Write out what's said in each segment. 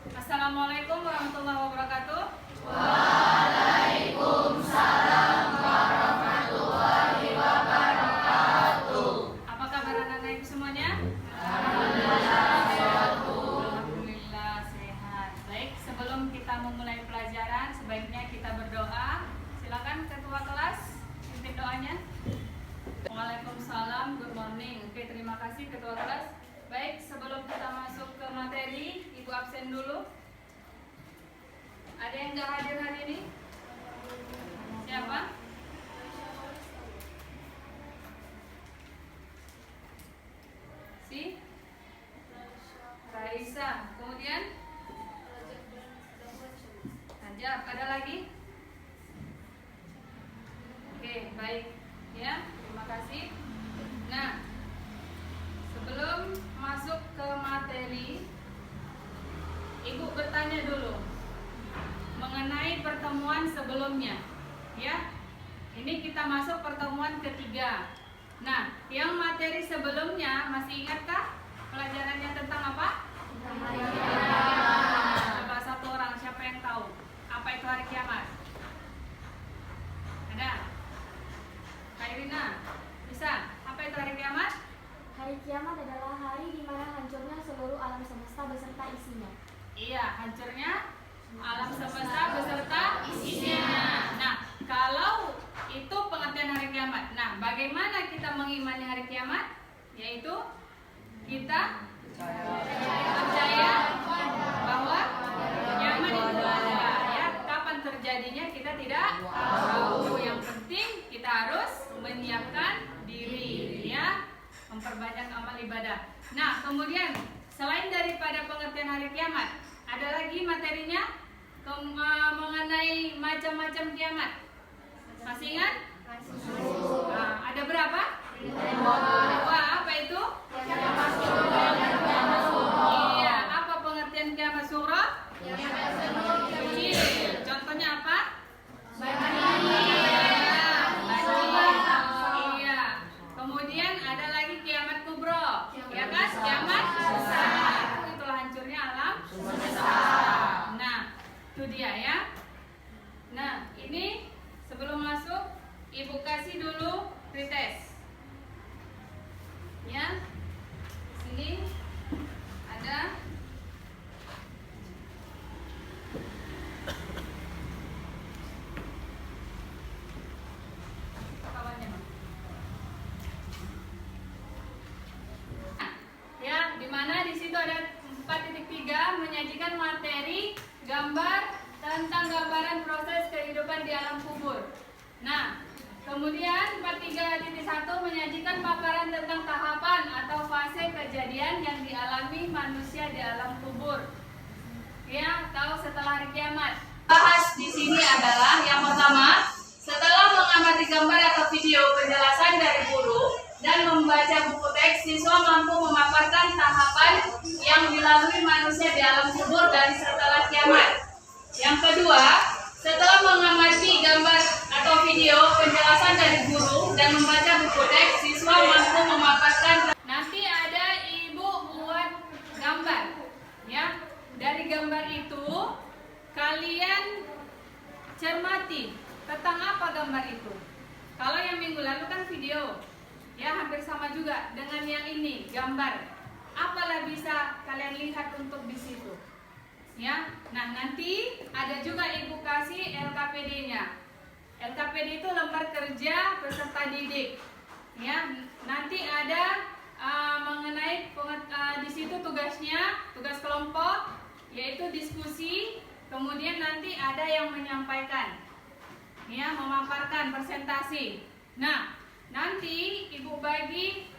Assalamualaikum warahmatullahi wabarakatuh. Waalaikumsalam warahmatullahi wabarakatuh. Apa kabar anak-anak ibu semuanya? Alhamdulillah sehat, Bu. Alhamdulillah sehat. Baik, sebelum kita memulai pelajaran, sebaiknya kita berdoa. Silakan ketua kelas, pimpin doanya. Waalaikumsalam, good morning. Oke, terima kasih ketua kelas. Baik, sebelum kita masuk ke materi, ibu absen dulu. Ada yang nggak hadir hari ini? Siapa? Si Raisa. Kemudian Najab. Ada lagi? Oke, baik. Ya, terima kasih. Nah, sebelum masuk ke materi, ibu bertanya dulu mengenai pertemuan sebelumnya. Ya, ini kita masuk pertemuan ketiga. Nah, yang materi sebelumnya masih ingatkah pelajarannya tentang apa? Coba satu orang, siapa yang tahu apa itu hari kiamat? Ada? Kak Irina, bisa? Apa itu hari kiamat? Hari kiamat adalah hari di mana hancurnya seluruh alam semesta beserta isinya. Iya, hancurnya alam semesta beserta isinya. Nah, kalau itu pengertian hari kiamat. Nah, bagaimana kita mengimani hari kiamat? Yaitu kita percaya bahwa kiamat itu ada. Ya, kapan terjadinya kita tidak tahu. Yang penting kita harus menyiapkan diri, ya, memperbanyak amal ibadah. Nah, kemudian selain daripada pengertian hari kiamat, ada lagi materinya mengenai macam-macam kiamat. Masih ingat? Nah, ada berapa? Dua. Apa itu? Iya. Apa pengertian kiamat sughra? Kecil. Contohnya apa? Iya. Kemudian ada lagi kiamat kubro. Ya kan? Kiamat besar. Itulah hancurnya alam semesta. Nah, itu dia ya. Nah, ini sebelum masuk, ibu kasih dulu pretest. Ya. Sini ada kawannya, Bang. Ya, di mana di situ ada 4.3 menyajikan materi gambar tentang gambaran proses kehidupan di alam kubur. Nah, kemudian 4.3.1 menyajikan paparan tentang tahapan atau fase kejadian yang dialami manusia di alam kubur. Ya, tahu setelah hari kiamat. Bahas di sini adalah yang pertama, setelah mengamati gambar atau video penjelasan dari guru dan membaca buku teks, siswa mampu memaparkan tahapan yang dilalui manusia di alam kubur dan setelah kiamat. Yang kedua, setelah mengamati gambar atau video penjelasan dari guru dan membaca buku teks, siswa mampu memaparkan. Nanti ada ibu buat gambar, ya. Dari gambar itu kalian cermati tentang apa gambar itu. Kalau yang minggu lalu kan video, ya hampir sama juga dengan yang ini gambar. Apalah bisa kalian lihat untuk di situ. Ya, nah nanti ada juga ibu kasih LKPD-nya. LKPD itu lembar kerja peserta didik. Ya, nanti ada mengenai di situ tugasnya, tugas kelompok, yaitu diskusi. Kemudian nanti ada yang menyampaikan, ya, memaparkan presentasi. Nah, nanti ibu bagi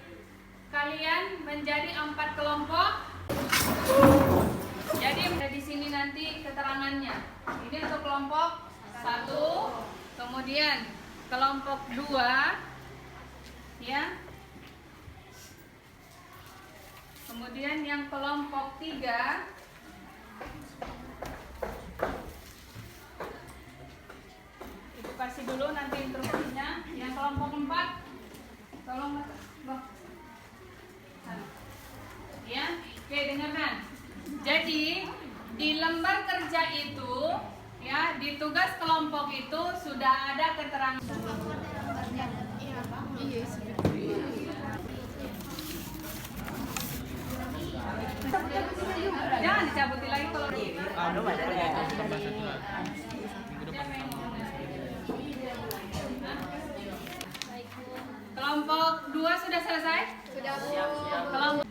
kalian menjadi 4 kelompok. Jadi di sini nanti keterangannya. Ini untuk kelompok 1, kemudian kelompok 2, ya. Kemudian yang kelompok 3, ibu kasih dulu nanti instruksinya. Yang kelompok 4, tolong Bang. Ya, oke, dengarkan. Jadi di lembar kerja itu, ya, di tugas kelompok itu sudah ada keterangan. Jangan dicabutin lagi kalau kelompok 2 sudah selesai? Sudah, Bu. Kelompok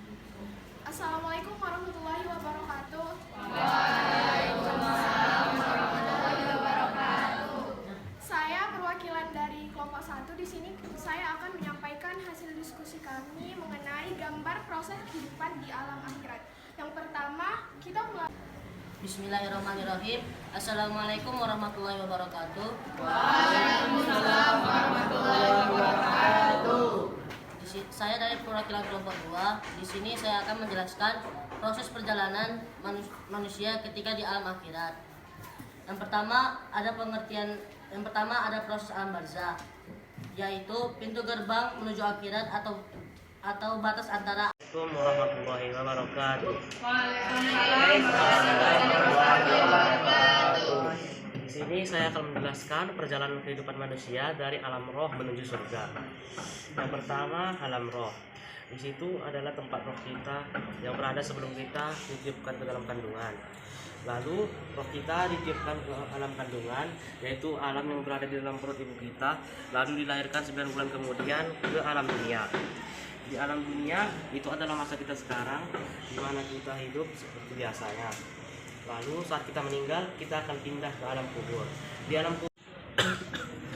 Assalamualaikum warahmatullahi wabarakatuh. Saya perwakilan dari kelompok 1. Di sini saya akan menyampaikan hasil diskusi kami mengenai gambar proses kehidupan di alam akhirat. Yang pertama, kita mulai. Bismillahirrahmanirrahim. Assalamualaikum warahmatullahi wabarakatuh. Waalaikumsalam warahmatullahi wabarakatuh. Saya dari perwakilan kelompok 2. Di sini saya akan menjelaskan proses perjalanan manusia ketika di alam akhirat. Yang pertama ada proses alam barzakh, yaitu pintu gerbang menuju akhirat atau batas antara. Assalamualaikum warahmatullahi wabarakatuh. Di sini saya akan menjelaskan perjalanan kehidupan manusia dari alam roh menuju surga. Yang pertama, alam roh. Di situ adalah tempat roh kita yang berada sebelum kita ditiupkan ke dalam kandungan. Lalu roh kita ditiupkan ke alam kandungan, yaitu alam yang berada di dalam perut ibu kita, lalu dilahirkan 9 bulan kemudian ke alam dunia. Di alam dunia itu adalah masa kita sekarang, di mana kita hidup seperti biasanya. Lalu saat kita meninggal, kita akan pindah ke alam kubur. Di alam kubur.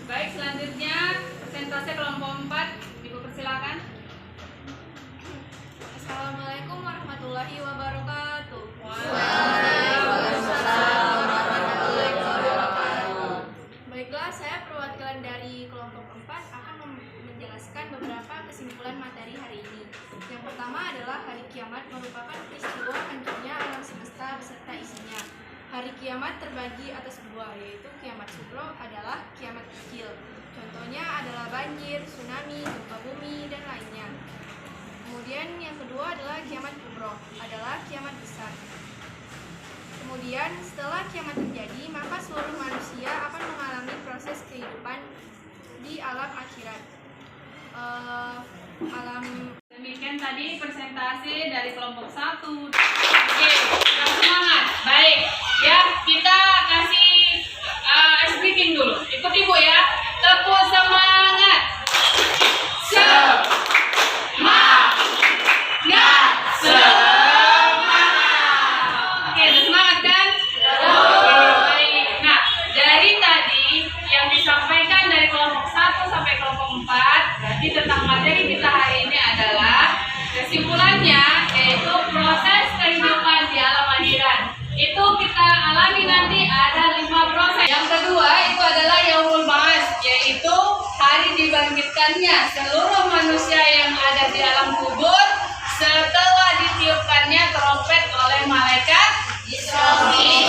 Baik, selanjutnya presentasi kelompok 4. Ibu persilakan. Assalamualaikum warahmatullahi wabarakatuh. Baiklah, saya perwakilan dari kelompok 4 akan menjelaskan beberapa kesimpulan materi hari ini. Yang pertama adalah hari kiamat merupakan peristiwa hancurnya alam semesta beserta isinya. Hari kiamat terbagi atas dua, yaitu kiamat sugro adalah kiamat kecil. Contohnya adalah banjir, tsunami, gempa bumi, dan lainnya. Kemudian yang kedua adalah kiamat kubro, adalah kiamat besar. Kemudian setelah kiamat terjadi, maka seluruh manusia akan mengalami proses kehidupan di alam akhirat. Demikian tadi presentasi dari kelompok 1. Oke, kita semangat. Baik, ya, kita kasih speaking dulu. Ikut ibu ya. Tepuk semangat. Semangat. Oke, udah semangat kan? Baik. Nah, dari tadi yang disampaikan dari kelompok 1 sampai kelompok 4, berarti tentang materi kita hari ini adalah kesimpulannya, yaitu proses kehidupan di alam akhirat. Itu kita alami nanti ada 5 proses. Yang kedua itu adalah yaumul ba'ats, yaitu hari dibangkitkannya seluruh manusia yang ada di alam kubur setelah ditiupkannya trompet oleh malaikat Israfil.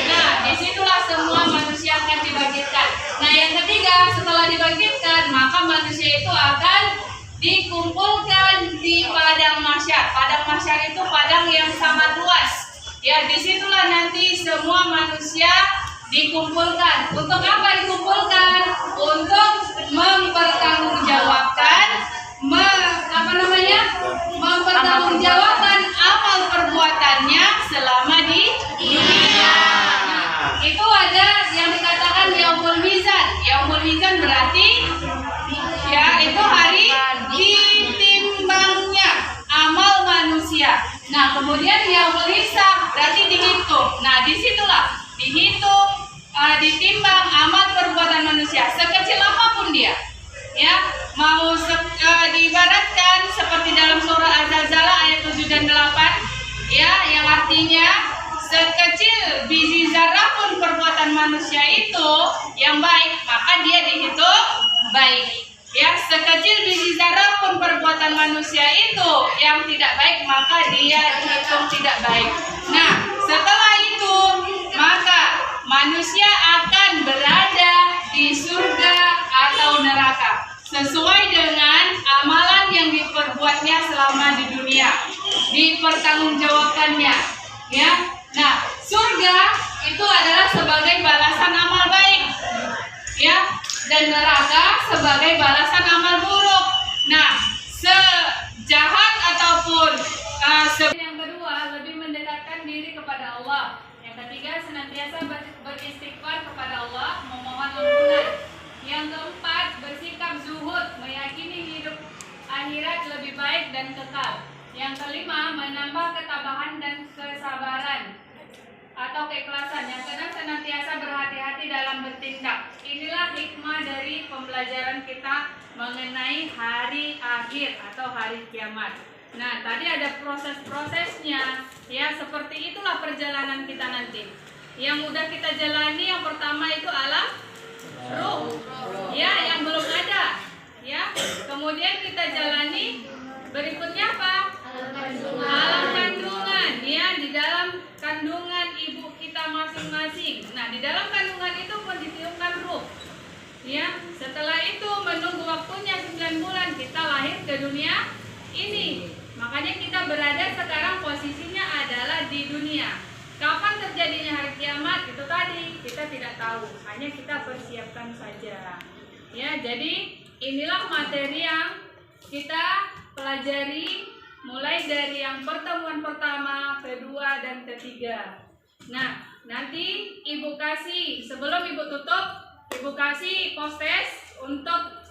Nah, disitulah semua manusia akan dibangkitkan. Nah, yang ketiga, setelah dibangkitkan, maka manusia itu akan dikumpulkan di padang mahsyar. Padang mahsyar itu padang yang sangat luas. Ya, disitulah nanti semua manusia dikumpulkan. Untuk apa dikumpulkan? Untuk mempertanggungjawabkan, mempertanggungjawabkan amal perbuatannya selama di dunia. Nah, itu ada yang dikatakan yaumul mizan. Yaumul mizan berarti ya itu hari ditimbangnya amal manusia. Nah, kemudian yaumul hisab berarti dihitung. Nah, disitulah dihitung, ditimbang amal perbuatan manusia sekecil apapun dia. Ya, mau diibaratkan seperti dalam surah Az-Zalzalah ayat 7 dan 8, ya, yang artinya sekecil biji zarah pun perbuatan manusia itu yang baik, maka dia dihitung baik. Ya, sekecil biji zarah pun perbuatan manusia itu yang tidak baik, maka dia dihitung tidak baik. Nah, setelah itu maka manusia akan berada di surga atau neraka sesuai dengan amalan yang diperbuatnya selama di dunia, dipertanggungjawabkannya, ya. Nah, sebagai balasan amal buruk. Nah, sejahat ataupun yang kedua, lebih mendekatkan diri kepada Allah. Yang ketiga, senantiasa beristighfar kepada Allah, memohon ampunan. Yang keempat, bersikap zuhud, meyakini hidup akhirat lebih baik dan kekal. Yang kelima, menambah ketabahan dan kesabaran atau keikhlasan. Yang keenam, senantiasa berhati-hati dalam bertindak. Inilah hikmah dari pembelajaran kita mengenai hari akhir atau hari kiamat. Nah, tadi ada proses-prosesnya, ya, seperti itulah perjalanan kita nanti. Yang udah kita jalani, yang pertama itu alam ruh, ya, yang belum ada, ya. Kemudian kita jalani berikutnya apa? Alam kandungan, ya, di dalam kandungan ibu kita masing-masing. Nah, di dalam kandungan itu pun ditiupkan ruh, ya. Setelah itu menunggu waktunya 9 bulan kita lahir ke dunia ini. Makanya kita berada sekarang posisinya adalah di dunia. Kapan terjadinya hari kiamat itu tadi kita tidak tahu, hanya kita persiapkan saja. Ya, jadi inilah materi yang kita pelajari mulai dari yang pertemuan pertama, kedua, dan ketiga. Nah, nanti Ibu kasih, sebelum Ibu tutup, Ibu kasih post-test untuk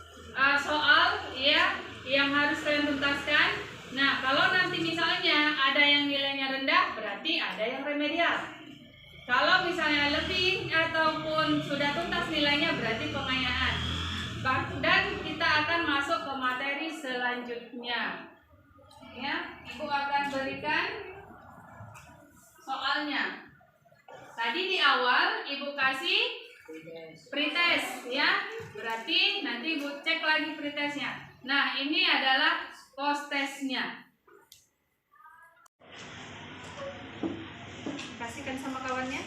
soal, ya, yang harus kalian tuntaskan. Nah, kalau nanti misalnya ada yang nilainya rendah, berarti ada yang remedial. Kalau misalnya lebih ataupun sudah tuntas nilainya, berarti pengayaan. Dan kita akan masuk ke materi selanjutnya. Ya, Ibu akan berikan soalnya. Tadi di awal Ibu kasih pretest, ya. Berarti nanti Ibu cek lagi pretestnya. Nah, ini adalah post testnya. Kasihkan sama kawannya.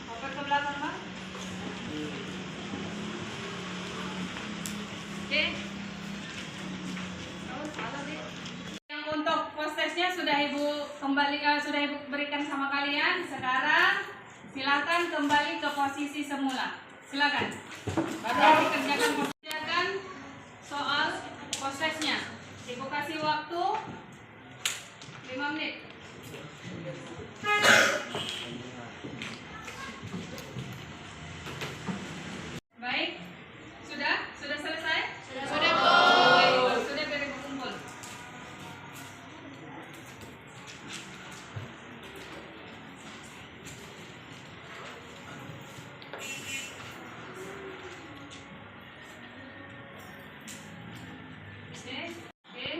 Oper ke belakang, Bang. Oke. Yang untuk post testnya sudah Ibu sudah Ibu berikan sama kalian. Sekarang silakan kembali ke posisi semula. Silakan. Baru dikerjakan soal prosesnya. Ibu kasih waktu 5 menit. Baik. Sudah selesai? Sudah, Bu. Oke, sudah beri kumpul. Oke.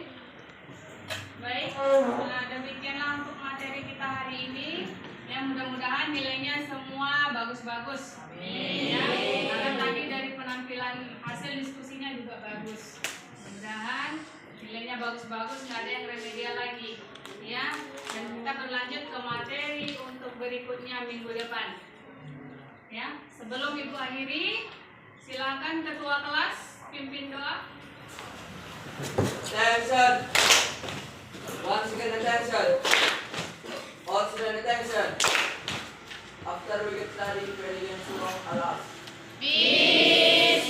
Baik. Nah, demikianlah untuk materi kita hari ini. Yang mudah-mudahan nilainya semua bagus-bagus. Amin. Ya, karena tadi dari penampilan hasil diskusinya juga bagus. Mudah-mudahan nilainya bagus-bagus, nggak ada yang remedial lagi. Ya, dan kita berlanjut ke materi untuk berikutnya minggu depan. Ya, sebelum Ibu akhiri, silakan ketua kelas pimpin doa. Attention. Once again, attention. All student attention. After we get started, ready and surah Allah. Bismillah.